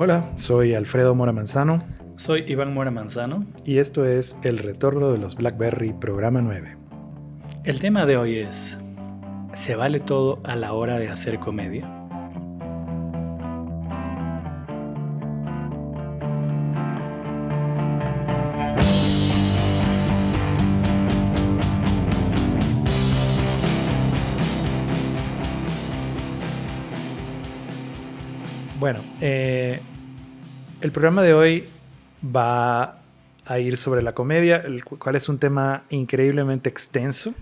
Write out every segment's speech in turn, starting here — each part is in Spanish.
Hola, soy Alfredo Mora Manzano Soy Iván Mora Manzano. y esto es El Retorno de los BlackBerry, programa 9. El tema de hoy es: ¿se vale todo a la hora de hacer comedia? Bueno, el programa de hoy va a ir sobre la comedia, el cual es un tema increíblemente extenso.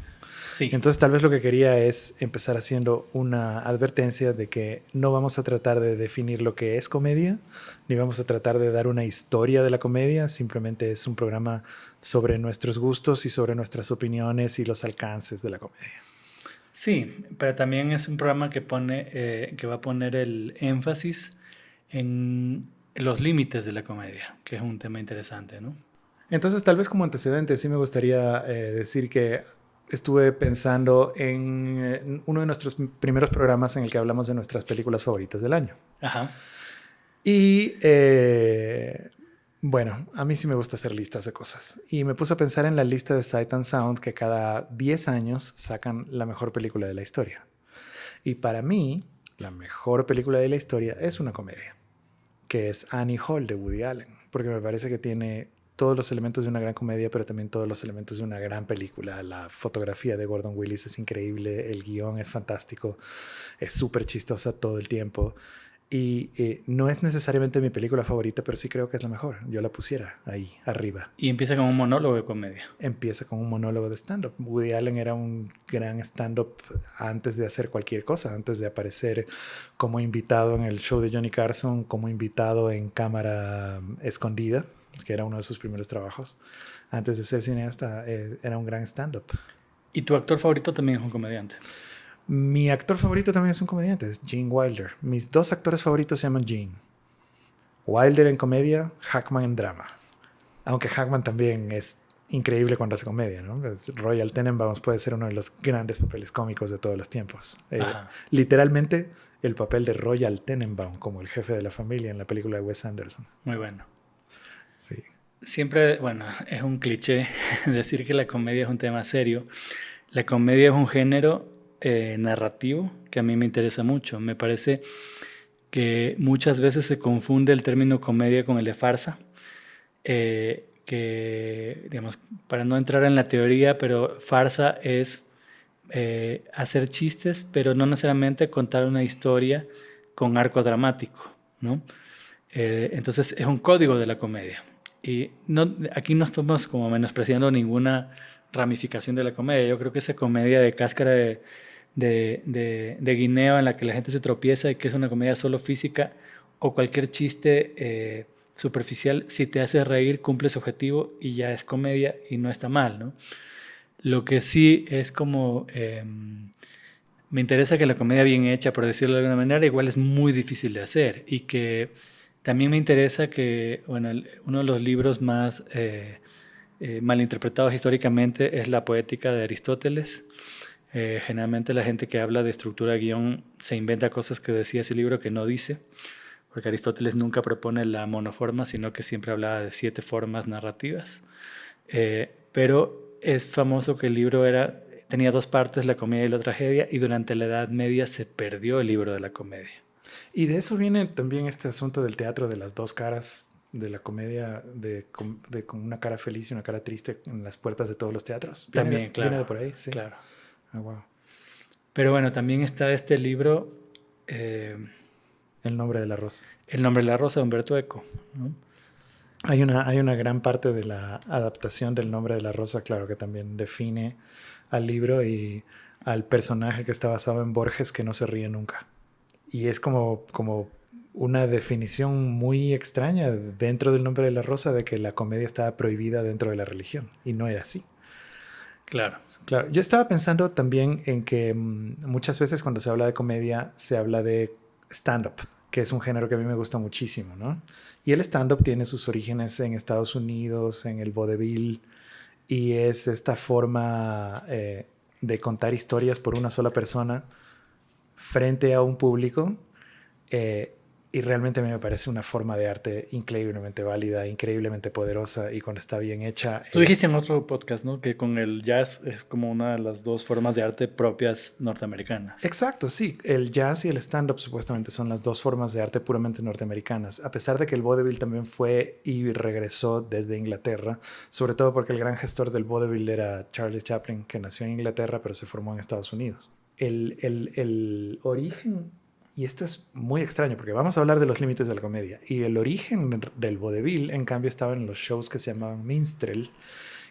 Sí, Entonces tal vez lo que quería es empezar haciendo una advertencia de que no vamos a tratar de definir lo que es comedia, ni vamos a tratar de dar una historia de la comedia, simplemente es un programa sobre nuestros gustos y sobre nuestras opiniones y los alcances de la comedia. sí, pero también es un programa que va a poner el énfasis en los límites de la comedia, que es un tema interesante, ¿no? Entonces, tal vez como antecedente, sí me gustaría decir que estuve pensando en uno de nuestros primeros programas en el que hablamos de nuestras películas favoritas del año. Ajá. Y bueno, a mí sí me gusta hacer listas de cosas. Y me puse a pensar en la lista de Sight and Sound que cada 10 años sacan la mejor película de la historia. Y para mí, la mejor película de la historia es una comedia, que es Annie Hall de Woody Allen, porque me parece que tiene todos los elementos de una gran comedia, pero también todos los elementos de una gran película. La fotografía de Gordon Willis es increíble, el guión es fantástico, es súper chistosa todo el tiempo. Y no es necesariamente mi película favorita, pero sí creo que es la mejor. Yo la pusiera ahí, arriba. Y empieza con un monólogo de comedia. Empieza con un monólogo de stand-up. Woody Allen era un gran stand-up antes de hacer cualquier cosa, antes de aparecer como invitado en el show de Johnny Carson, como invitado en Cámara Escondida, que era uno de sus primeros trabajos. Antes de ser cineasta, era un gran stand-up. Y tu actor favorito también es un comediante. Mi actor favorito también es un comediante, es Gene Wilder. Mis dos actores favoritos se llaman Gene. Wilder en comedia, Hackman en drama. Aunque Hackman también es increíble cuando hace comedia, ¿no? Royal Tenenbaums puede ser uno de los grandes papeles cómicos de todos los tiempos. Ajá. Literalmente, el papel de Royal Tenenbaum como el jefe de la familia en la película de Wes Anderson. Muy bueno. Sí. Siempre, bueno, es un cliché decir que la comedia es un tema serio. La comedia es un género narrativo que a mí me interesa mucho. Me parece que muchas veces se confunde el término comedia con el de farsa, que, digamos, para no entrar en la teoría, pero farsa es hacer chistes, pero no necesariamente contar una historia con arco dramático, ¿no? Entonces es un código de la comedia. Y no, aquí no estamos como menospreciando ninguna ramificación de la comedia. Yo creo que esa comedia de cáscara de guineo en la que la gente se tropieza y que es una comedia solo física o cualquier chiste superficial, si te hace reír, cumple su objetivo y ya es comedia y no está mal, ¿no? Lo que sí es como... me interesa que la comedia bien hecha, por decirlo de alguna manera, igual es muy difícil de hacer y que también me interesa que, bueno, uno de los libros más malinterpretados históricamente es La Poética de Aristóteles. Generalmente la gente que habla de estructura de guión se inventa cosas que decía ese libro que no dice, porque Aristóteles nunca propone la monoforma, sino que siempre hablaba de 7 formas narrativas. Pero es famoso que el libro tenía 2 partes, la comedia y la tragedia, y durante la Edad Media se perdió el libro de la comedia. Y de eso viene también este asunto del teatro de las dos caras, de la comedia de con una cara feliz y una cara triste en las puertas de todos los teatros. También, Viene claro, de por ahí, sí. claro. Ah, wow. Pero bueno, también está este libro, eh, El nombre de la rosa. El nombre de la rosa de Humberto Eco, ¿no? Hay una gran parte de la adaptación del nombre de la rosa, claro, que también define al libro y al personaje que está basado en Borges que no se ríe nunca. Y es como una definición muy extraña dentro del nombre de la rosa de que la comedia estaba prohibida dentro de la religión. Y no era así. Claro, Claro, yo estaba pensando también en que muchas veces cuando se habla de comedia se habla de stand-up, que es un género que a mí me gusta muchísimo, ¿no? Y el stand-up tiene sus orígenes en Estados Unidos, en el vodevil, y es esta forma de contar historias por una sola persona frente a un público, eh, Y realmente a mí me parece una forma de arte increíblemente válida, increíblemente poderosa y cuando está bien hecha Tú dijiste es... en otro podcast, ¿no? Que con el jazz es como una de las dos formas de arte propias norteamericanas. Exacto, sí. El jazz y el stand-up supuestamente son las dos formas de arte puramente norteamericanas, a pesar de que el vaudeville también fue y regresó desde Inglaterra, sobre todo porque el gran gestor del vaudeville era Charlie Chaplin, que nació en Inglaterra pero se formó en Estados Unidos. El origen, y esto es muy extraño porque vamos a hablar de los límites de la comedia, y el origen del vaudeville en cambio estaba en los shows que se llamaban minstrel,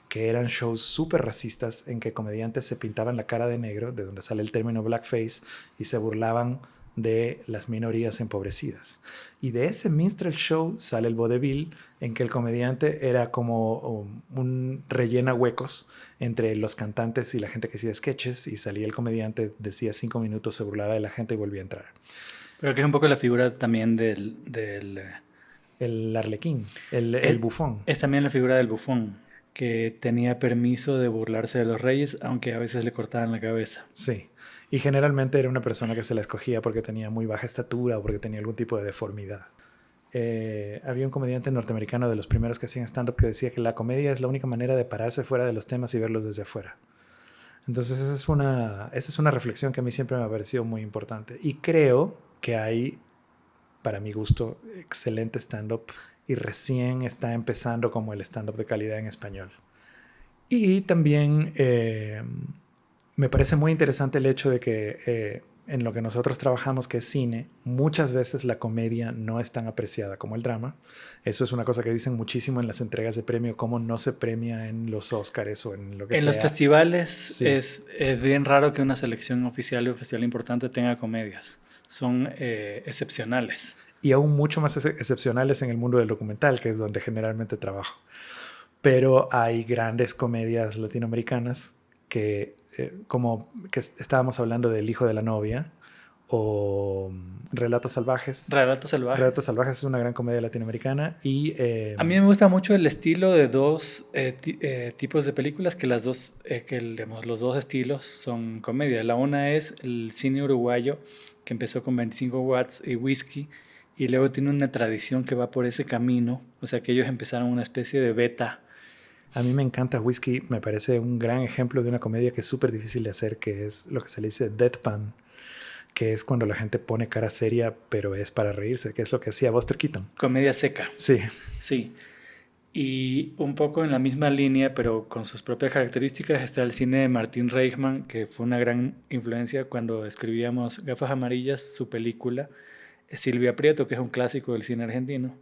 que eran shows súper racistas en que comediantes se pintaban la cara de negro, de donde sale el término blackface, y se burlaban de las minorías empobrecidas. Y de ese minstrel show sale el vaudeville, en que el comediante era como un rellena huecos entre los cantantes y la gente que hacía sketches, y salía el comediante, decía 5 minutos, se burlaba de la gente y volvía a entrar. Pero que es un poco la figura también El arlequín, el bufón. es también la figura del bufón, que tenía permiso de burlarse de los reyes, aunque a veces le cortaban la cabeza. Sí. Y generalmente era una persona que se la escogía porque tenía muy baja estatura o porque tenía algún tipo de deformidad. Había un comediante norteamericano de los primeros que hacían stand-up que decía que la comedia es la única manera de pararse fuera de los temas y verlos desde afuera. Entonces esa es una reflexión que a mí siempre me ha parecido muy importante. Y creo que hay, para mi gusto, excelente stand-up y recién está empezando como el stand-up de calidad en español. Y también me parece muy interesante el hecho de que en lo que nosotros trabajamos, que es cine, muchas veces la comedia no es tan apreciada como el drama. Eso es una cosa que dicen muchísimo en las entregas de premio, cómo no se premia en los Oscars o en lo que En los sea. festivales Sí. es bien raro que una selección oficial y oficial importante tenga comedias. Son excepcionales. Y aún mucho más excepcionales en el mundo del documental, que es donde generalmente trabajo. Pero hay grandes comedias latinoamericanas que, como que estábamos hablando del hijo de la novia, o Relatos Salvajes. Relatos Relatos salvajes. Salvajes es una gran comedia latinoamericana y A mí me gusta mucho el estilo de dos tipos de películas, que digamos, los dos estilos son comedia. La una es el cine uruguayo, que empezó con 25 watts y whisky, y luego tiene una tradición que va por ese camino. O sea que ellos empezaron una especie de beta. a mí me encanta Whiskey, me parece un gran ejemplo de una comedia que es súper difícil de hacer, que es lo que se le dice deadpan, que es cuando la gente pone cara seria, pero es para reírse, que es lo que hacía Buster Keaton. Comedia seca, Sí, sí. Y un poco en la misma línea, pero con sus propias características, está el cine de Martín Reichman, que fue una gran influencia cuando escribíamos Gafas Amarillas, su película, Silvia Prieto, que es un clásico del cine argentino.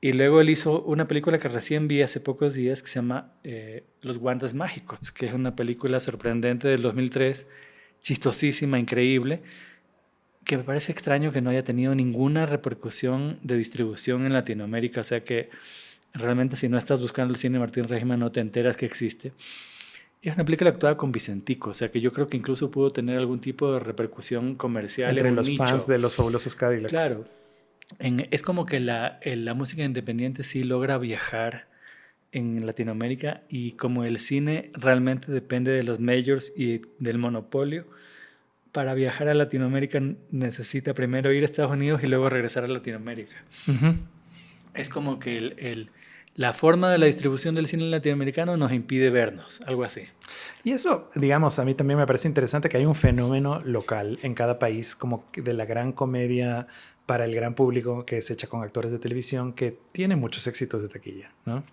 Y luego él hizo una película que recién vi hace pocos días que se llama Los Guantes Mágicos, que es una película sorprendente del 2003, chistosísima, increíble, que me parece extraño que no haya tenido ninguna repercusión de distribución en Latinoamérica. O sea que realmente si no estás buscando el cine de Martín Reichman no te enteras que existe. Y es una película actuada con Vicentico, o sea que yo creo que incluso pudo tener algún tipo de repercusión comercial en entre un los fans nicho. de los fabulosos Cadillacs. Claro, es como que la música independiente sí logra viajar en Latinoamérica, y como el cine realmente depende de los majors y del monopolio, para viajar a Latinoamérica necesita primero ir a Estados Unidos y luego regresar a Latinoamérica. Ujú. Es como que la forma de la distribución del cine latinoamericano nos impide vernos, algo así. Y eso, digamos, a mí también me parece interesante que hay un fenómeno local en cada país, como de la gran comedia para el gran público que es hecha con actores de televisión, que tiene muchos éxitos de taquilla, ¿no?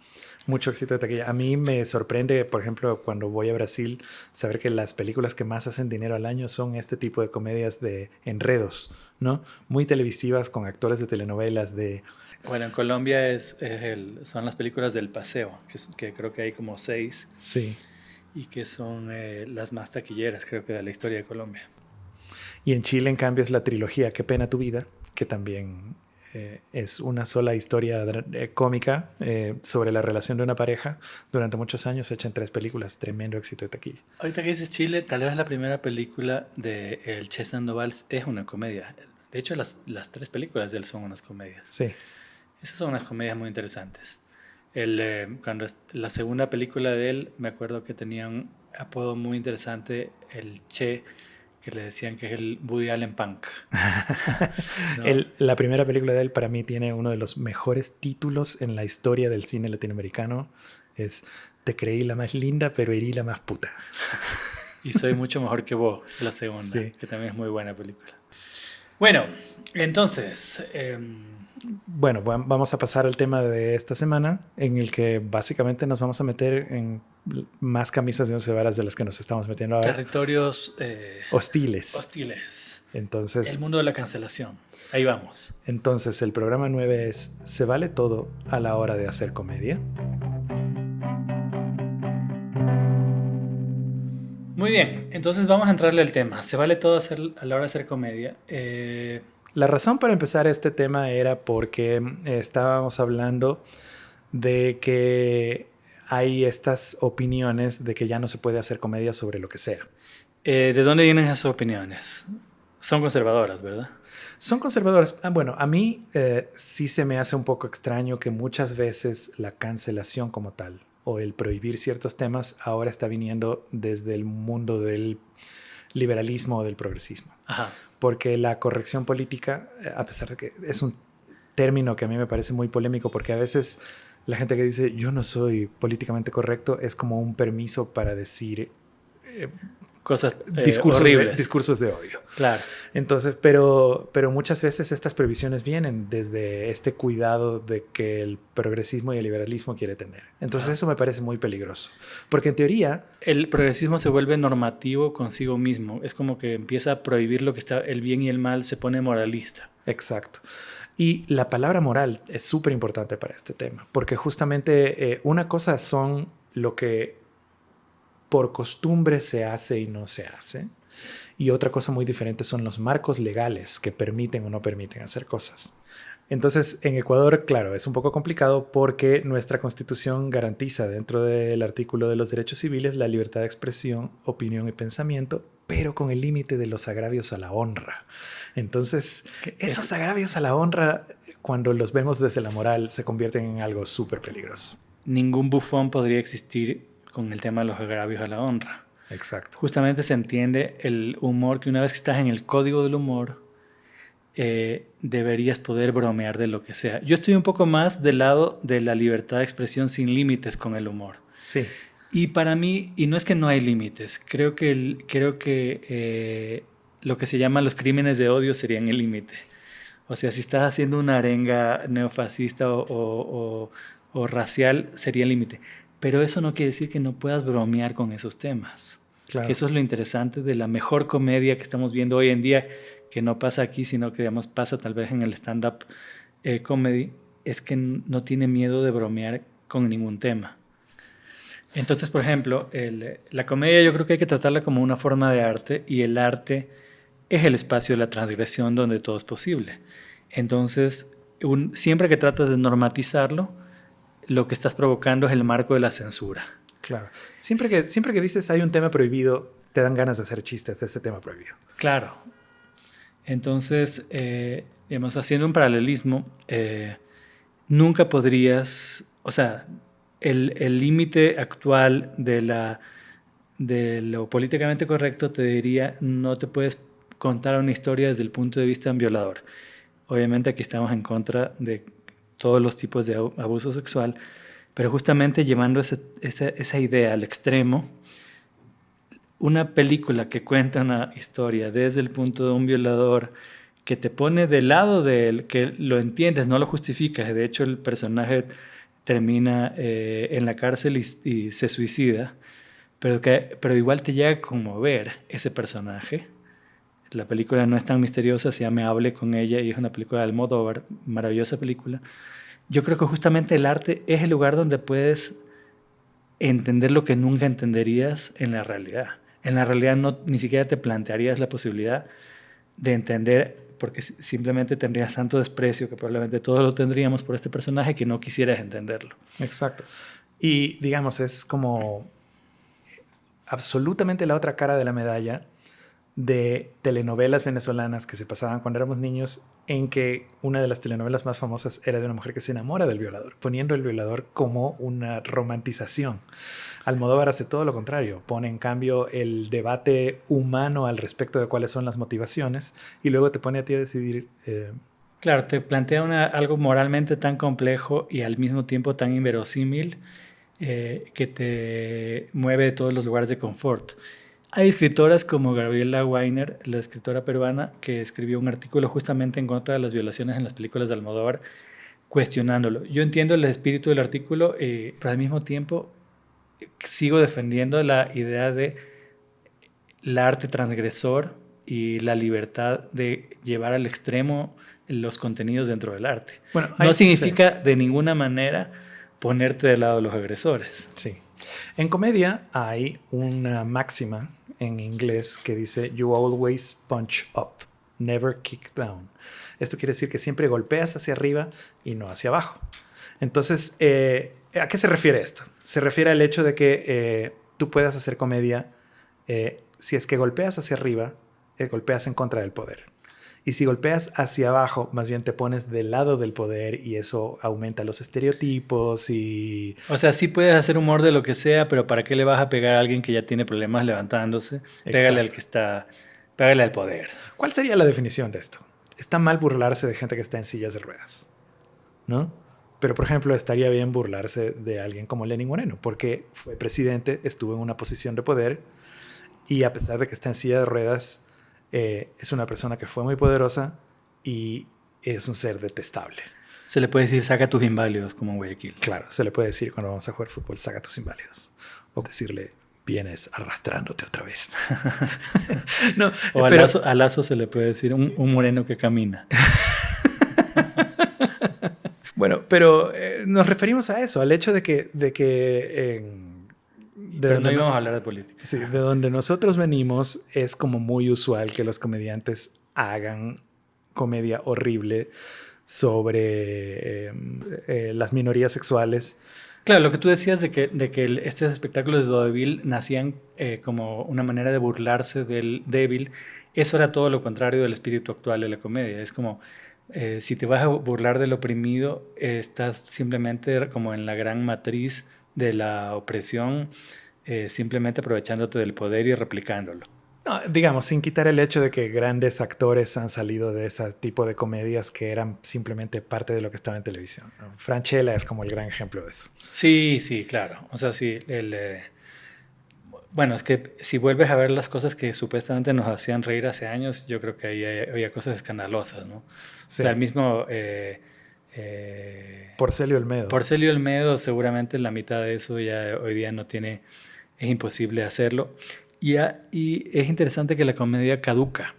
Mucho éxito de taquilla. A mí me sorprende, por ejemplo, cuando voy a Brasil, saber que las películas que más hacen dinero al año son este tipo de comedias de enredos, ¿no? Muy televisivas con actores de telenovelas, de... Bueno, en Colombia son las películas del Paseo, que creo que hay como 6, Sí. y que son las más taquilleras, creo que de la historia de Colombia. Y en Chile, en cambio, es la trilogía Qué pena tu vida, que también es una sola historia cómica sobre la relación de una pareja durante muchos años, hecha en 3 películas, tremendo éxito de taquilla. Ahorita que dices Chile, tal vez la primera película de el Che Sandoval es una comedia. De hecho, las 3 películas de él son unas comedias. Sí, Esas son unas comedias muy interesantes. Cuando la segunda película de él, me acuerdo que tenía un apodo muy interesante, el Che, que le decían que es el Woody Allen Punk. ¿No? La primera película de él para mí tiene uno de los mejores títulos en la historia del cine latinoamericano. Es Te creí la más linda, pero herí la más puta. Y Soy mucho mejor que vos, la segunda, Sí. que también es muy buena película. Bueno, entonces, Bueno, vamos a pasar al tema de esta semana, en el que básicamente nos vamos a meter en más camisas de 11 varas de las que nos estamos metiendo ahora. territorios Hostiles. hostiles. Entonces, El mundo de la cancelación. Ahí vamos. entonces, el programa 9 es ¿se vale todo a la hora de hacer comedia? Muy bien, entonces vamos a entrarle al tema. ¿Se vale todo a la hora de hacer comedia? La razón para empezar este tema era porque estábamos hablando de que hay estas opiniones de que ya no se puede hacer comedia sobre lo que sea. ¿De dónde vienen esas opiniones? Son conservadoras, ¿verdad? Son conservadoras. Bueno, a mí sí se me hace un poco extraño que muchas veces la cancelación como tal o el prohibir ciertos temas ahora está viniendo desde el mundo del liberalismo o del progresismo. Ajá. Porque la corrección política, a pesar de que es un término que a mí me parece muy polémico, porque a veces la gente que dice yo no soy políticamente correcto es como un permiso para decir Cosas horribles. horribles. Discursos de odio. Claro. Entonces, pero muchas veces estas prohibiciones vienen desde este cuidado de que el progresismo y el liberalismo quiere tener. Entonces eso me parece muy peligroso. Porque en teoría... El progresismo se vuelve normativo consigo mismo. Es como que empieza a prohibir lo que está el bien y el mal, se pone moralista. Exacto. Y la palabra moral es súper importante para este tema. Porque justamente una cosa son lo que por costumbre se hace y no se hace. Y otra cosa muy diferente son los marcos legales que permiten o no permiten hacer cosas. Entonces, en Ecuador, claro, es un poco complicado porque nuestra constitución garantiza dentro del artículo de los derechos civiles la libertad de expresión, opinión y pensamiento, pero con el límite de los agravios a la honra. Entonces, esos agravios a la honra, cuando los vemos desde la moral, se convierten en algo súper peligroso. Ningún bufón podría existir con el tema de los agravios a la honra. Exacto. Justamente se entiende el humor, que una vez que estás en el código del humor, deberías poder bromear de lo que sea. Yo estoy un poco más del lado de la libertad de expresión sin límites con el humor. Sí. Y para mí, y no es que no hay límites, creo que lo que se llama los crímenes de odio serían el límite. O sea, si estás haciendo una arenga neofascista o racial, sería el límite. Pero eso no quiere decir que no puedas bromear con esos temas. Claro. Que eso es lo interesante de la mejor comedia que estamos viendo hoy en día, que no pasa aquí, sino que digamos, pasa tal vez en el stand-up comedy, es que no tiene miedo de bromear con ningún tema. Entonces, por ejemplo, la comedia yo creo que hay que tratarla como una forma de arte, y el arte es el espacio de la transgresión donde todo es posible. Entonces, siempre que tratas de normatizarlo, lo que estás provocando es el marco de la censura. Claro. Siempre que dices hay un tema prohibido, te dan ganas de hacer chistes de ese tema prohibido. Claro. Entonces, digamos, haciendo un paralelismo, nunca podrías, o sea, el límite actual de lo políticamente correcto te diría, no te puedes contar una historia desde el punto de vista de un violador. Obviamente aquí estamos en contra de todos los tipos de abuso sexual, pero justamente llevando esa idea al extremo, una película que cuenta una historia desde el punto de un violador, que te pone del lado de él, que lo entiendes, no lo justificas. De hecho, el personaje termina en la cárcel y se suicida, pero igual te llega a conmover ese personaje. La película no es tan misteriosa, se llama Hable con ella, y es una película de Almodóvar, maravillosa película. Yo creo que justamente el arte es el lugar donde puedes entender lo que nunca entenderías en la realidad. En la realidad ni siquiera te plantearías la posibilidad de entender, porque simplemente tendrías tanto desprecio, que probablemente todos lo tendríamos por este personaje, que no quisieras entenderlo. Exacto. Y digamos, es como absolutamente la otra cara de la medalla de telenovelas venezolanas que se pasaban cuando éramos niños, en que una de las telenovelas más famosas era de una mujer que se enamora del violador, poniendo el violador como una romantización. Almodóvar hace todo lo contrario, pone en cambio el debate humano al respecto de cuáles son las motivaciones y luego te pone a ti a decidir. Claro, te plantea algo moralmente tan complejo y al mismo tiempo tan inverosímil que te mueve de todos los lugares de confort. Hay escritoras como Gabriela Weiner, la escritora peruana, que escribió un artículo justamente en contra de las violaciones en las películas de Almodóvar, cuestionándolo. Yo entiendo el espíritu del artículo, pero al mismo tiempo sigo defendiendo la idea de el arte transgresor y la libertad de llevar al extremo los contenidos dentro del arte. Bueno, no significa de ninguna manera ponerte del lado de los agresores. Sí. En comedia hay una máxima en inglés que dice "You always punch up, never kick down". Esto quiere decir que siempre golpeas hacia arriba y no hacia abajo. Entonces, ¿a qué se refiere esto? Se refiere al hecho de que tú puedas hacer comedia si es que golpeas hacia arriba, golpeas en contra del poder. Y si golpeas hacia abajo, más bien te pones del lado del poder y eso aumenta los estereotipos y... O sea, sí puedes hacer humor de lo que sea, pero ¿para qué le vas a pegar a alguien que ya tiene problemas levantándose? Pégale al que está... Pégale al poder. ¿Cuál sería la definición de esto? Está mal burlarse de gente que está en sillas de ruedas, ¿no? Pero, por ejemplo, estaría bien burlarse de alguien como Lenín Moreno, porque fue presidente, estuvo en una posición de poder y a pesar de que está en silla de ruedas... es una persona que fue muy poderosa y es un ser detestable. Se le puede decir, saca tus inválidos, como en Guayaquil. Claro, se le puede decir cuando vamos a jugar fútbol, saca tus inválidos. O decirle, vienes arrastrándote otra vez. No, o a Lazo se le puede decir, un moreno que camina. Bueno, pero nos referimos a eso, al hecho de que pero no íbamos a hablar de política. Sí, de donde nosotros venimos es como muy usual que los comediantes hagan comedia horrible sobre las minorías sexuales. Claro, lo que tú decías de que estos espectáculos de vodevil nacían como una manera de burlarse del débil, eso era todo lo contrario del espíritu actual de la comedia. Es como, si te vas a burlar del oprimido, estás simplemente como en la gran matriz de la opresión, simplemente aprovechándote del poder y replicándolo. No, digamos, sin quitar el hecho de que grandes actores han salido de ese tipo de comedias que eran simplemente parte de lo que estaba en televisión, ¿no? Francella es como el gran ejemplo de eso. Sí, sí, claro. O sea, sí, bueno, es que si vuelves a ver las cosas que supuestamente nos hacían reír hace años, yo creo que ahí había cosas escandalosas, ¿no? Sí. O sea, el mismo... Porcelio Olmedo. Porcelio Olmedo, seguramente la mitad de eso ya hoy día no tiene... Es imposible hacerlo. Y es interesante que la comedia caduca.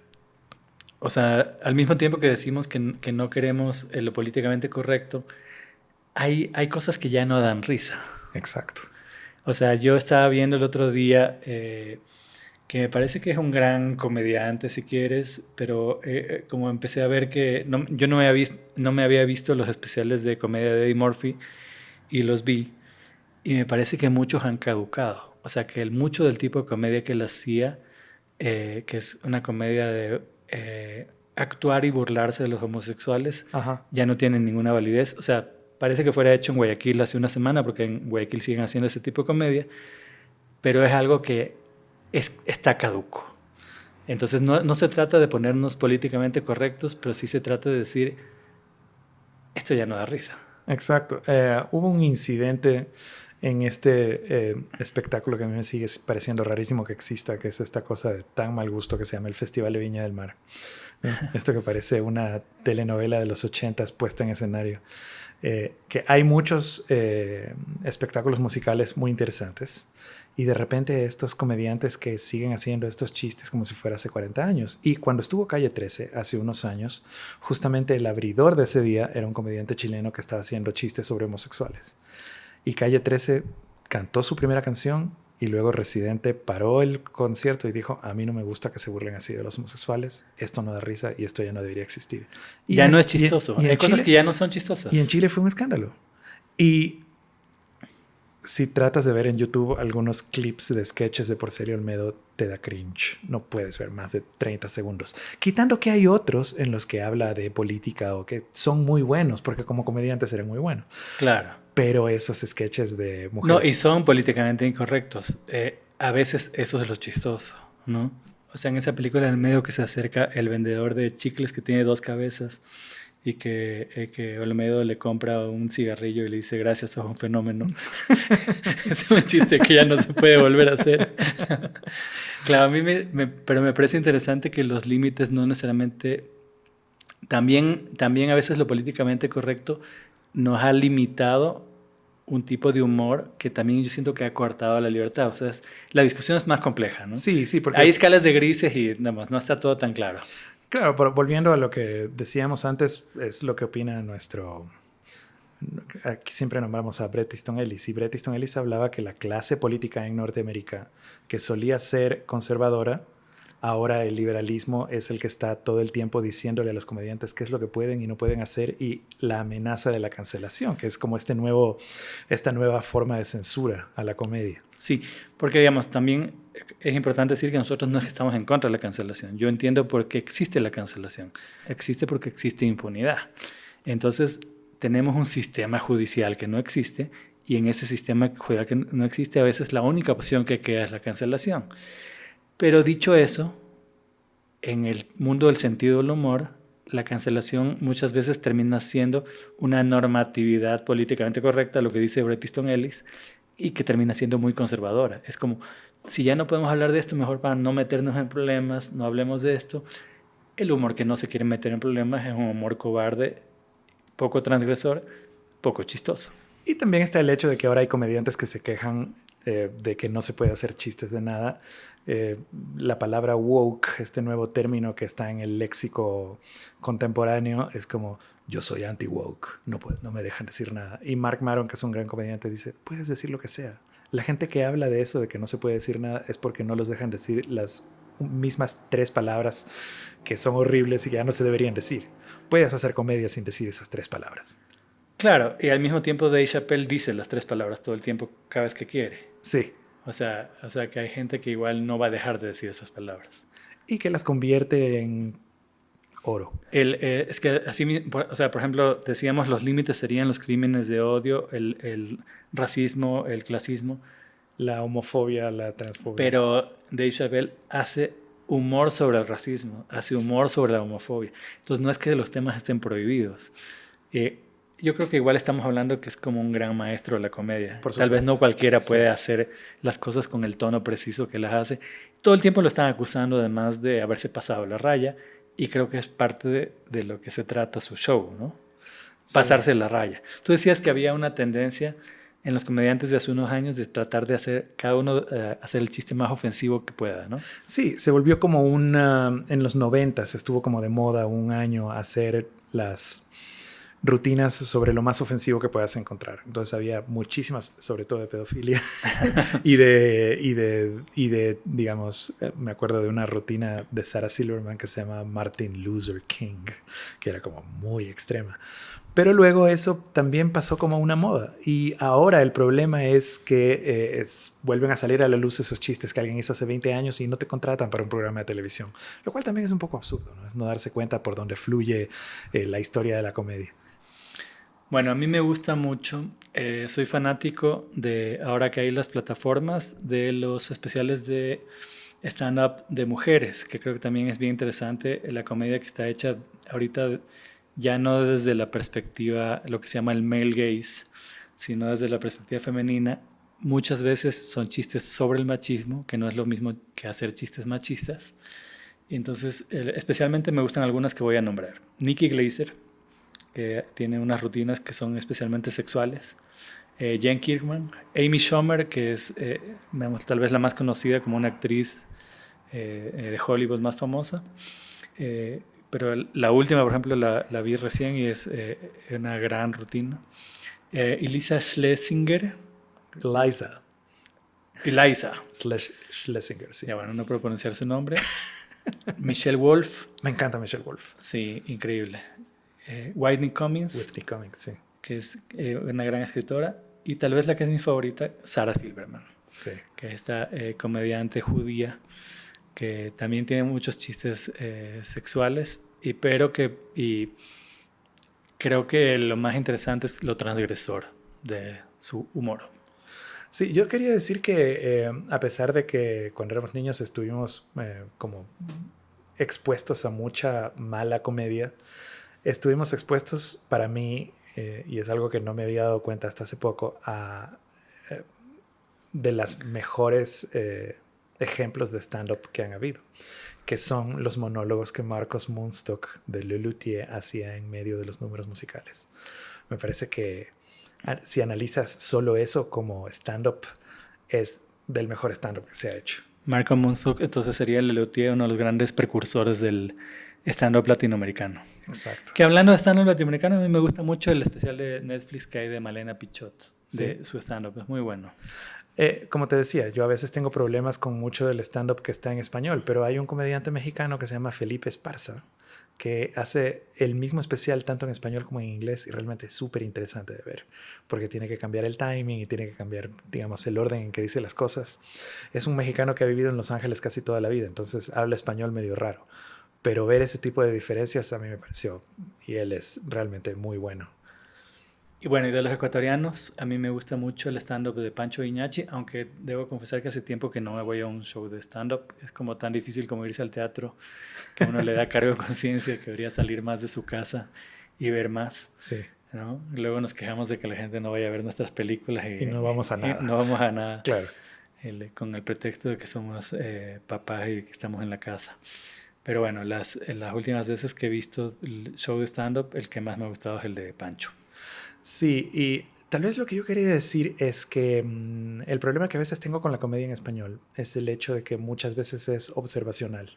O sea, al mismo tiempo que decimos que no queremos lo políticamente correcto, hay cosas que ya no dan risa. Exacto. O sea, yo estaba viendo el otro día que me parece que es un gran comediante, si quieres, pero como empecé a ver que yo no me había visto los especiales de comedia de Eddie Murphy y los vi, y me parece que muchos han caducado. O sea, que mucho del tipo de comedia que él hacía, que es una comedia de actuar y burlarse de los homosexuales, Ajá. ya no tiene ninguna validez. O sea, parece que fuera hecho en Guayaquil hace una semana, porque en Guayaquil siguen haciendo ese tipo de comedia, pero es algo que está caduco. Entonces no se trata de ponernos políticamente correctos, pero sí se trata de decir, esto ya no da risa. Exacto. Hubo un incidente en este espectáculo que a mí me sigue pareciendo rarísimo que exista, que es esta cosa de tan mal gusto que se llama el Festival de Viña del Mar. Esto que parece una telenovela de los 80s puesta en escenario. Que hay muchos espectáculos musicales muy interesantes y de repente estos comediantes que siguen haciendo estos chistes como si fuera hace 40 años. Y cuando estuvo Calle 13 hace unos años, justamente el abridor de ese día era un comediante chileno que estaba haciendo chistes sobre homosexuales. Y Calle 13 cantó su primera canción y luego Residente paró el concierto y dijo, a mí no me gusta que se burlen así de los homosexuales, esto no da risa y esto ya no debería existir. Y ya no es chistoso, hay cosas que ya no son chistosas. Y en Chile fue un escándalo. Y si tratas de ver en YouTube algunos clips de sketches de Porcelio Olmedo, te da cringe. No puedes ver más de 30 segundos. Quitando que hay otros en los que habla de política o que son muy buenos, porque como comediantes eran muy buenos. Claro. Pero esos sketches de No, y mujeres... son políticamente incorrectos. A veces eso es lo chistoso, ¿no? O sea, en esa película en el medio que se acerca el vendedor de chicles que tiene dos cabezas y que Olmedo le compra un cigarrillo y le dice, gracias, sos un fenómeno. Es un chiste que ya no se puede volver a hacer. Claro, a mí pero me parece interesante que los límites no necesariamente... También a veces lo políticamente correcto nos ha limitado un tipo de humor que también yo siento que ha cortado la libertad. O sea, la discusión es más compleja, ¿no? Sí, sí, porque... Hay escalas de grises y nada más, no está todo tan claro. Claro, pero volviendo a lo que decíamos antes, es lo que opina nuestro... Aquí siempre nombramos a Bret Easton Ellis, y Bret Easton Ellis hablaba que la clase política en Norteamérica, que solía ser conservadora, ahora el liberalismo es el que está todo el tiempo diciéndole a los comediantes qué es lo que pueden y no pueden hacer, y la amenaza de la cancelación, que es como esta nueva forma de censura a la comedia. Sí, porque digamos, también es importante decir que nosotros no es que estamos en contra de la cancelación. Yo entiendo por qué existe la cancelación. Existe porque existe impunidad. Entonces, tenemos un sistema judicial que no existe, y en ese sistema judicial que no existe, a veces la única opción que queda es la cancelación. Pero dicho eso, en el mundo del sentido del humor, la cancelación muchas veces termina siendo una normatividad políticamente correcta, lo que dice Bret Easton Ellis, y que termina siendo muy conservadora. Es como, si ya no podemos hablar de esto, mejor para no meternos en problemas, no hablemos de esto. El humor que no se quiere meter en problemas es un humor cobarde, poco transgresor, poco chistoso. Y también está el hecho de que ahora hay comediantes que se quejan de que no se puede hacer chistes de nada. La palabra woke, este nuevo término que está en el léxico contemporáneo, es como yo soy anti-woke, no me dejan decir nada. Y Mark Maron, que es un gran comediante, dice, puedes decir lo que sea. La gente que habla de eso, de que no se puede decir nada, es porque no los dejan decir las mismas 3 palabras que son horribles y que ya no se deberían decir. Puedes hacer comedia sin decir esas 3 palabras. Claro, y al mismo tiempo Dave Chappelle dice las 3 palabras todo el tiempo, cada vez que quiere. Sí. O sea que hay gente que igual no va a dejar de decir esas palabras. Y que las convierte en oro. Es que así, o sea, por ejemplo, decíamos los límites serían los crímenes de odio, el racismo, el clasismo. La homofobia, la transfobia. Pero Dave Chappelle hace humor sobre el racismo, hace humor sobre la homofobia. Entonces no es que los temas estén prohibidos. Yo creo que igual estamos hablando que es como un gran maestro de la comedia. Tal vez no cualquiera puede hacer las cosas con el tono preciso que las hace. Todo el tiempo lo están acusando además de haberse pasado la raya, y creo que es parte de lo que se trata su show, ¿no? Pasarse la raya. Tú decías que había una tendencia en los comediantes de hace unos años de tratar de hacer cada uno hacer el chiste más ofensivo que pueda, ¿no? Sí, se volvió como en los 90s estuvo como de moda un año hacer las rutinas sobre lo más ofensivo que puedas encontrar. Entonces había muchísimas, sobre todo de pedofilia y de, digamos, me acuerdo de una rutina de Sarah Silverman que se llama Martin Luther King, que era como muy extrema. Pero luego eso también pasó como una moda, y ahora el problema es que vuelven a salir a la luz esos chistes que alguien hizo hace 20 años y no te contratan para un programa de televisión, lo cual también es un poco absurdo, ¿no? Es no darse cuenta por dónde fluye la historia de la comedia. Bueno, a mí me gusta mucho, soy fanático de, ahora que hay las plataformas, de los especiales de stand-up de mujeres, que creo que también es bien interesante la comedia que está hecha ahorita, ya no desde la perspectiva, lo que se llama el male gaze, sino desde la perspectiva femenina. Muchas veces son chistes sobre el machismo, que no es lo mismo que hacer chistes machistas. Y entonces, especialmente me gustan algunas que voy a nombrar. Nikki Glaser, que tiene unas rutinas que son especialmente sexuales. Jen Kirkman, Amy Schumer, que es tal vez la más conocida como una actriz de Hollywood más famosa. Pero la última, por ejemplo, la vi recién y es una gran rutina. Elisa Schlesinger. Eliza. Schlesinger, sí. Ya bueno, no puedo pronunciar su nombre. Michelle Wolf. Me encanta Michelle Wolf. Sí, increíble. Whitney Cummings. Whitney Cummings, sí. Que es una gran escritora. y tal vez la que es mi favorita, Sarah Silverman, Sí. que es esta comediante judía que también tiene muchos chistes sexuales, y creo que lo más interesante es lo transgresor de su humor. Sí, yo quería decir que a pesar de que cuando éramos niños estuvimos como expuestos a mucha mala comedia, estuvimos expuestos para mí, y es algo que no me había dado cuenta hasta hace poco, a eh, de las mejores ejemplos de stand-up que han habido, que son los monólogos que Marcos Munstock de Le Luthier hacía en medio de los números musicales. Me parece que si analizas solo eso como stand-up, es del mejor stand-up que se ha hecho. Marco Munzuk entonces sería Lelutier uno de los grandes precursores del stand-up latinoamericano. Exacto. Que hablando de stand-up latinoamericano, a mí me gusta mucho el especial de Netflix que hay de Malena Pichot, de Sí. su stand-up, es muy bueno. Como te decía, yo a veces tengo problemas con mucho del stand-up que está en español, pero hay un comediante mexicano que se llama Felipe Esparza, que hace el mismo especial tanto en español como en inglés y realmente es súper interesante de ver, porque tiene que cambiar el timing y tiene que cambiar, digamos, el orden en que dice las cosas. Es un mexicano que ha vivido en Los Ángeles casi toda la vida, entonces habla español medio raro, pero ver ese tipo de diferencias a mí me pareció, y él es realmente muy bueno. Y bueno, y de los ecuatorianos, a mí me gusta mucho el stand-up de Pancho Iñachi, aunque debo confesar que hace tiempo que no me voy a un show de stand-up. Es como tan difícil como irse al teatro, que a uno le da cargo de conciencia, que debería salir más de su casa y ver más, Sí, ¿no? Luego nos quejamos de que la gente no vaya a ver nuestras películas y no vamos a y nada. no vamos a nada, Claro. con el pretexto de que somos papás y que estamos en la casa. Pero bueno, las últimas veces que he visto el show de stand-up, el que más me ha gustado es el de Pancho. Sí, y tal vez lo que yo quería decir es que el problema que a veces tengo con la comedia en español es el hecho de que muchas veces es observacional.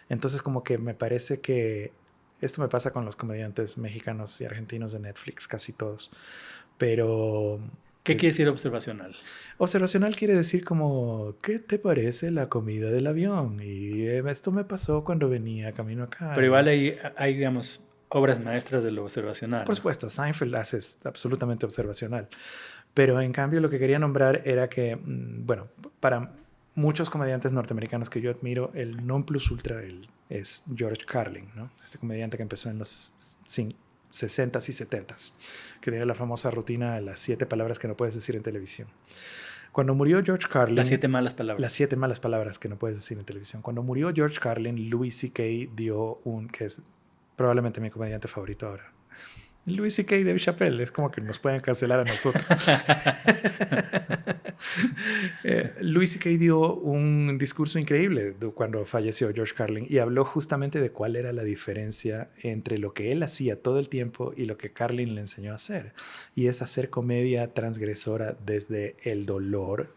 Entonces como que me parece que esto me pasa con los comediantes mexicanos y argentinos de Netflix, casi todos. Pero ¿Qué que quiere decir observacional? observacional quiere decir como, ¿qué te parece la comida del avión? Y esto me pasó cuando venía camino acá. Pero igual Y hay, digamos, obras maestras de lo por observacional. supuesto, Seinfeld hace absolutamente observacional. Pero en cambio lo que quería nombrar era que, bueno, para muchos comediantes norteamericanos que yo admiro, el non plus ultra es George Carlin, ¿no? Este comediante que empezó en los 60s y 70s, que tiene la famosa rutina de las 7 palabras que no puedes decir en televisión. Cuando murió George Carlin... Las 7 malas Las palabras. 7 malas palabras que no puedes decir en televisión. Cuando murió George Carlin, Louis C.K. dio que es probablemente mi comediante favorito ahora. Louis C.K. y Dave Chappelle, es como que nos pueden cancelar a nosotros. Louis C.K. dio un discurso increíble cuando falleció George Carlin y habló justamente de cuál era la diferencia entre lo que él hacía todo el tiempo y lo que Carlin le enseñó a hacer. Y es hacer comedia transgresora desde el dolor,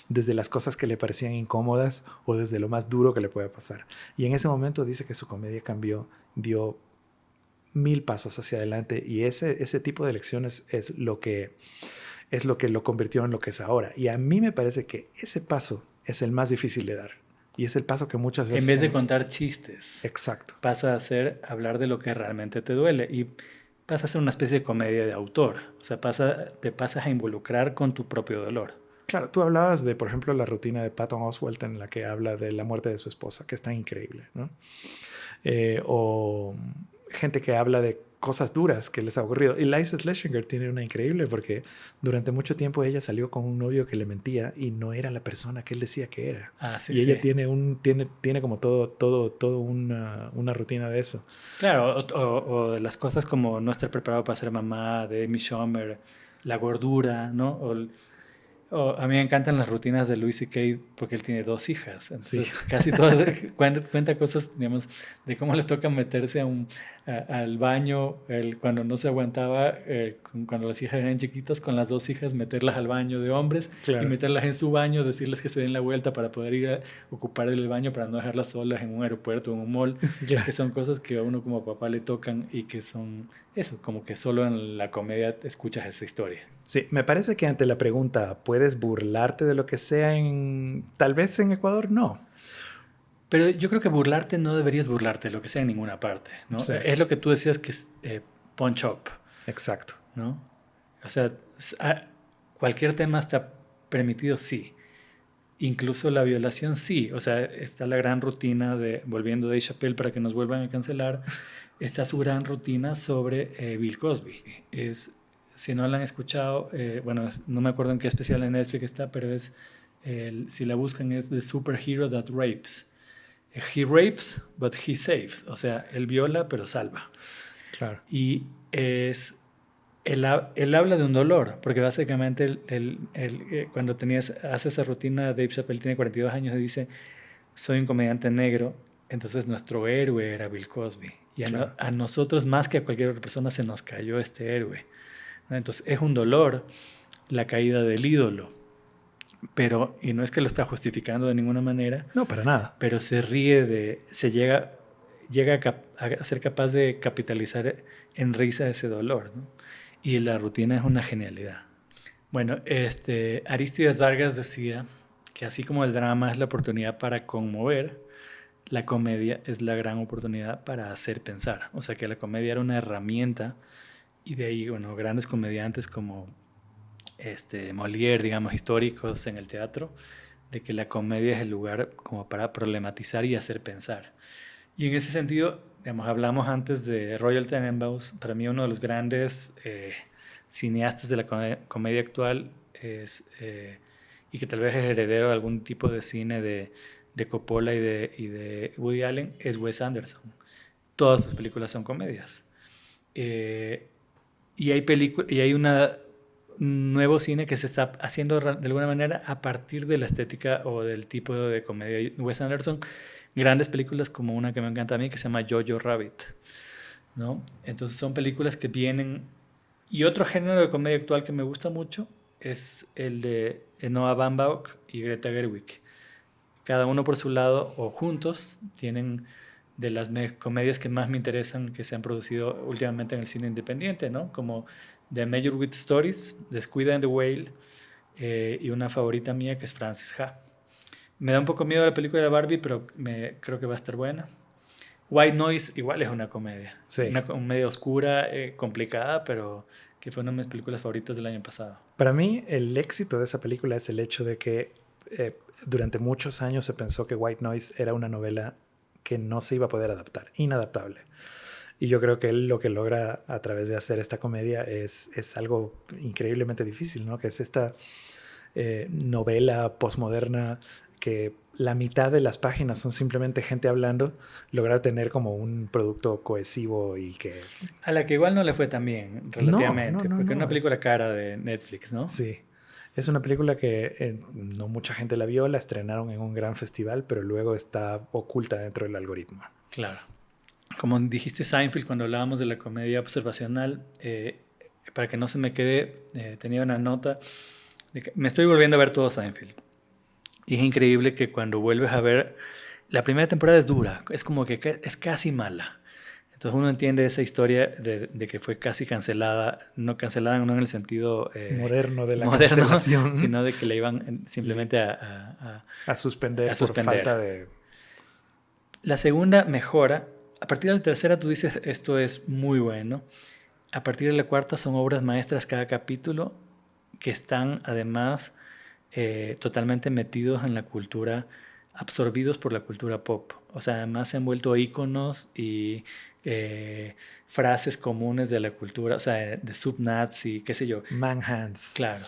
desde las cosas que le parecían incómodas o desde lo más duro que le pueda pasar. Y en ese momento dice que su comedia cambió, dio 1000 pasos hacia adelante y ese tipo de lecciones es lo que lo convirtió en lo que es ahora. Y a mí me parece que ese paso es el más difícil de dar. Y es el paso que muchas veces... En vez de contar chistes, Exacto. pasa a ser hablar de lo que realmente te duele y pasa a ser una especie de comedia de autor. O sea, te pasas a involucrar con tu propio dolor. Claro, tú hablabas de, por ejemplo, la rutina de Patton Oswalt en la que habla de la muerte de su esposa, que es tan increíble, ¿no? O gente que habla de cosas duras que les ha ocurrido. Y Liza Schlesinger tiene una increíble porque durante mucho tiempo ella salió con un novio que le mentía y no era la persona que él decía que era. Ah, sí, Y ella sí. tiene como todo una rutina de eso. Claro, o de las cosas como no estar preparado para ser mamá, de Amy Schumer, la gordura, ¿no? A mí me encantan las rutinas de Louis C.K. porque él tiene 2 hijas. Sí, Entonces, casi todo cuenta cosas, digamos, de cómo le toca meterse al baño cuando no se aguantaba, cuando las hijas eran chiquitas, con las 2 hijas, meterlas al baño de hombres y claro. meterlas en su baño, decirles que se den la vuelta para poder ir a ocupar el baño, para no dejarlas solas en un aeropuerto, en un mall, Claro. que son cosas que a uno como papá le tocan y que son eso, como que solo en la comedia escuchas esa historia. Sí, me parece que ante la pregunta, ¿puedes burlarte de lo que sea tal vez en Ecuador? No. Pero yo creo que burlarte no deberías burlarte de lo que sea en ninguna parte, ¿no? Sí, Es lo que tú decías que es punch up, exacto. ¿no? O sea, cualquier tema está permitido, sí. Incluso la violación, sí. O sea, está la gran rutina de, volviendo de Chappelle para que nos vuelvan a cancelar, está su gran rutina sobre Bill Cosby. Si no la han escuchado, bueno, no me acuerdo en qué especial en Netflix está, pero si la buscan es The Superhero That Rapes. He rapes, but he saves. O sea, él viola, pero salva. Claro. Y él habla de un dolor, porque básicamente cuando hace esa rutina, Dave Chappelle tiene 42 años y dice, soy un comediante negro, entonces nuestro héroe era Bill Cosby. Y Claro. a nosotros más que a cualquier otra persona se nos cayó este héroe, ¿no? Entonces es un dolor la caída del ídolo, y no es que lo está justificando de ninguna manera, No, para nada. pero se llega a ser capaz de capitalizar en risa ese dolor, ¿no? Y la rutina es una genialidad. Bueno, Aristides Vargas decía que así como el drama es la oportunidad para conmover, la comedia es la gran oportunidad para hacer pensar. O sea que la comedia era una herramienta y de ahí, bueno, grandes comediantes como Molière, digamos, históricos en el teatro, de que la comedia es el lugar como para problematizar y hacer pensar. Y en ese sentido, digamos, hablamos antes de Royal Tenenbaums, para mí uno de los grandes cineastas de la comedia actual y que tal vez es heredero de algún tipo de cine de Coppola y de Woody Allen, es Wes Anderson. Todas sus películas son comedias. Y hay un nuevo cine que se está haciendo de alguna manera a partir de la estética o del tipo de comedia. Wes Anderson, grandes películas como una que me encanta a mí que se llama Jojo Rabbit, ¿no? Entonces son películas que vienen. Y otro género de comedia actual que me gusta mucho es el de Noah Baumbach y Greta Gerwig. Cada uno por su lado o juntos tienen de las comedias que más me interesan que se han producido últimamente en el cine independiente, ¿no? Como The Meyerowitz Stories, Descuida and the Whale y una favorita mía que es Frances Ha. Me da un poco miedo la película de Barbie, pero creo que va a estar buena. White Noise igual es una comedia. Sí. Una comedia oscura, complicada, pero que fue una de mis películas favoritas del año pasado. Para mí, el éxito de esa película es el hecho de que durante muchos años se pensó que White Noise era una novela que no se iba a poder adaptar, inadaptable. Y yo creo que él lo que logra a través de hacer esta comedia es algo increíblemente difícil, ¿no? Que es esta novela postmoderna que la mitad de las páginas son simplemente gente hablando, lograr tener como un producto cohesivo y que... A la que igual no le fue tan bien, relativamente, porque es una película es... cara de Netflix, ¿no? Sí. Es una película que no mucha gente la vio, la estrenaron en un gran festival, pero luego está oculta dentro del algoritmo. Claro. Como dijiste Seinfeld cuando hablábamos de la comedia observacional, para que no se me quede, tenía una nota de que me estoy volviendo a ver todo Seinfeld. Y es increíble que cuando vuelves a ver, la primera temporada es dura, es como que es casi mala. Entonces uno entiende esa historia de que fue casi cancelada no en el sentido moderno de la cancelación, sino de que la iban simplemente a suspender por falta de... La segunda mejora. A partir de la tercera tú dices, esto es muy bueno. A partir de la cuarta son obras maestras cada capítulo que están además totalmente metidos en la cultura, absorbidos por la cultura pop. O sea, además se han vuelto íconos y frases comunes de la cultura, o sea, de subnazi, qué sé yo. Man hands. Claro.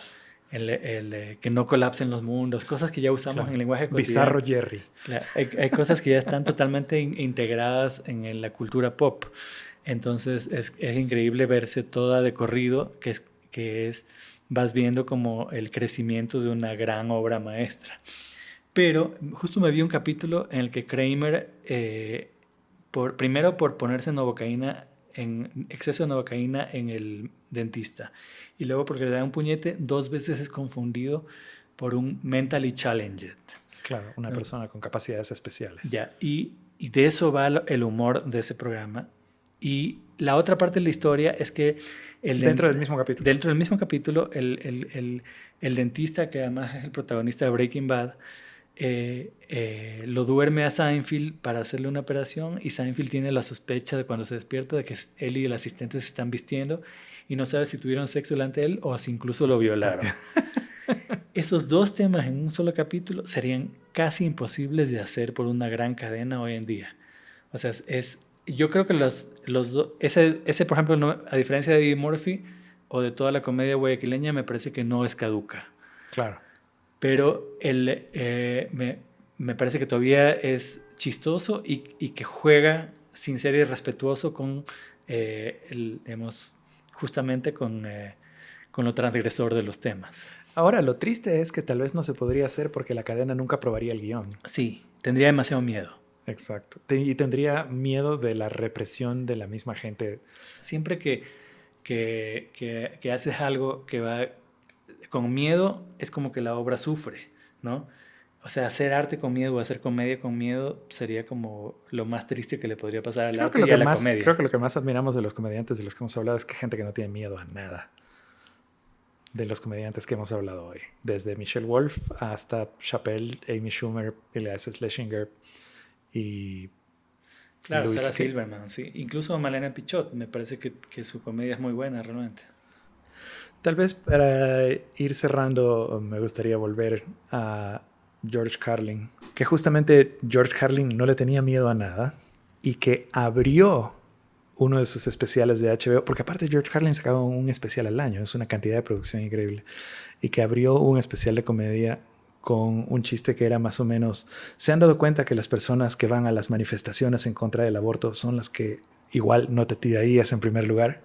Que no colapsen los mundos, cosas que ya usamos en el lenguaje cotidiano. Bizarro Jerry. Claro, hay cosas que ya están totalmente integradas en la cultura pop. Entonces es increíble verse toda de corrido, vas viendo como el crecimiento de una gran obra maestra. Pero justo me vi un capítulo en el que Kramer, primero por ponerse novocaína, en exceso de novocaína en el dentista, y luego porque le da un puñete, 2 veces es confundido por un mentally challenged. Claro, una persona con capacidades especiales. Ya, y de eso va el humor de ese programa. Y la otra parte de la historia es que... Dentro del mismo capítulo. Dentro del mismo capítulo, el dentista, que además es el protagonista de Breaking Bad, lo duerme a Seinfeld para hacerle una operación y Seinfeld tiene la sospecha de cuando se despierta de que él y el asistente se están vistiendo y no sabes si tuvieron sexo delante de él o si incluso lo violaron. Esos dos temas en un solo capítulo serían casi imposibles de hacer por una gran cadena hoy en día. O sea, yo creo que ese, por ejemplo, no, a diferencia de Eddie Murphy o de toda la comedia guayaquileña, me parece que no es caduca. Claro. Pero me parece que todavía es chistoso y que juega sin ser irrespetuoso con, digamos, justamente con lo transgresor de los temas. Ahora, lo triste es que tal vez no se podría hacer porque la cadena nunca aprobaría el guión. Sí, tendría demasiado miedo. Exacto. Y tendría miedo de la represión de la misma gente. Siempre que haces algo que va con miedo, es como que la obra sufre, ¿no? O sea, hacer arte con miedo o hacer comedia con miedo sería como lo más triste que le podría pasar al arte y a la comedia. Creo que lo que más admiramos de los comediantes de los que hemos hablado es que gente que no tiene miedo a nada. De los comediantes que hemos hablado hoy. Desde Michelle Wolf hasta Chappelle, Amy Schumer, Elias Schlesinger y... Claro, Sarah Silverman, sí. Incluso Malena Pichot, me parece que su comedia es muy buena realmente. Tal vez para ir cerrando, me gustaría volver a George Carlin, que justamente George Carlin no le tenía miedo a nada y que abrió uno de sus especiales de HBO, porque aparte George Carlin sacaba un especial al año, es una cantidad de producción increíble, y que abrió un especial de comedia con un chiste que era más o menos, ¿se han dado cuenta que las personas que van a las manifestaciones en contra del aborto son las que igual no te tirarías en primer lugar?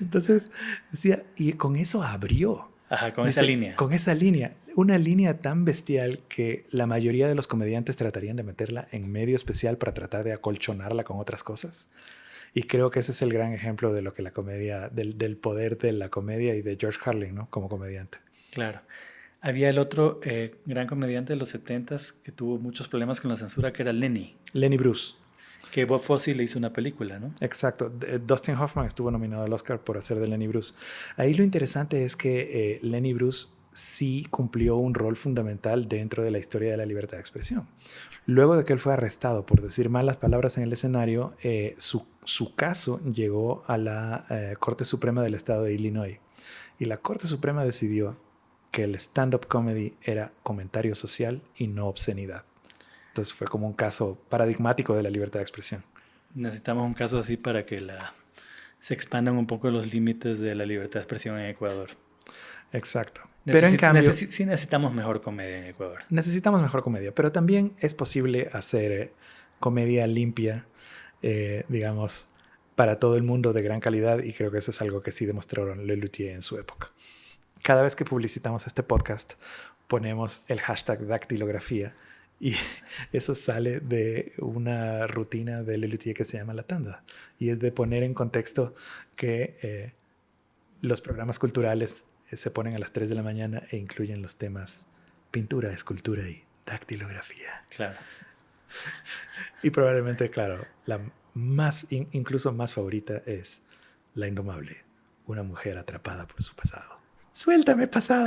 Entonces decía, y con eso abrió. Ajá, con esa línea. Con esa línea, una línea tan bestial que la mayoría de los comediantes tratarían de meterla en medio especial para tratar de acolchonarla con otras cosas. Y creo que ese es el gran ejemplo de lo que la comedia, del poder de la comedia y de George Carlin, ¿no? Como comediante. Claro. Había el otro gran comediante de los 70s que tuvo muchos problemas con la censura, que era Lenny. Lenny Bruce. Que Bob Fosse le hizo una película, ¿no? Exacto. Dustin Hoffman estuvo nominado al Oscar por hacer de Lenny Bruce. Ahí lo interesante es que Lenny Bruce sí cumplió un rol fundamental dentro de la historia de la libertad de expresión. Luego de que él fue arrestado por decir malas palabras en el escenario, su caso llegó a la Corte Suprema del Estado de Illinois. Y la Corte Suprema decidió que el stand-up comedy era comentario social y no obscenidad. Entonces fue como un caso paradigmático de la libertad de expresión. Necesitamos un caso así para que se expandan un poco los límites de la libertad de expresión en Ecuador. Exacto. Pero en cambio... sí necesitamos mejor comedia en Ecuador. Necesitamos mejor comedia, pero también es posible hacer comedia limpia, digamos, para todo el mundo de gran calidad, y creo que eso es algo que sí demostraron Lelutier en su época. Cada vez que publicitamos este podcast, ponemos el hashtag dactilografía, y eso sale de una rutina de Lelutier que se llama La Tanda, y es de poner en contexto que los programas culturales se ponen a las 3 de la mañana e incluyen los temas pintura, escultura y dactilografía. Claro. Y probablemente, claro, la incluso más favorita es La Indomable, una mujer atrapada por su pasado. ¡Suéltame, pasado!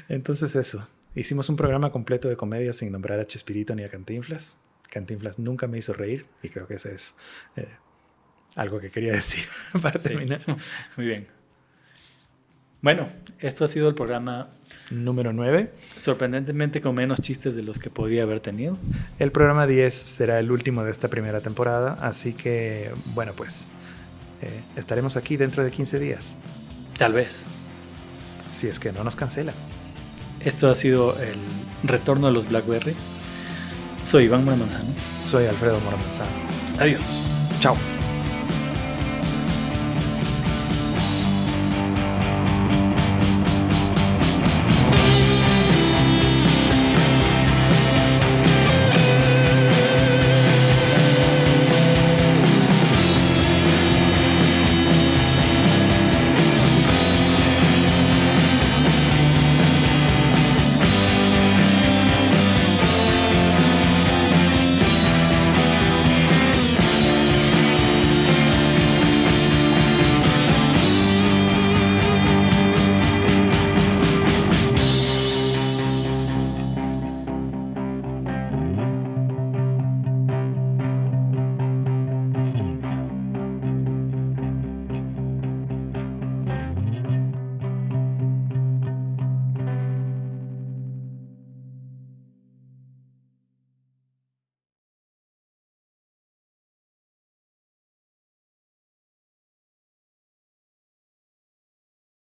Entonces eso. Hicimos un programa completo de comedia sin nombrar a Chespirito ni a Cantinflas. Cantinflas nunca me hizo reír y creo que eso es algo que quería decir para terminar. Muy bien. Bueno, esto ha sido el programa número 9. Sorprendentemente con menos chistes de los que podía haber tenido. El programa 10 será el último de esta primera temporada, así que, bueno, pues estaremos aquí dentro de 15 días. Tal vez. Si es que no nos cancelan. Esto ha sido el retorno de los Blackberry. Soy Iván Mora Manzano. Soy Alfredo Mora Manzano. Adiós. Chao.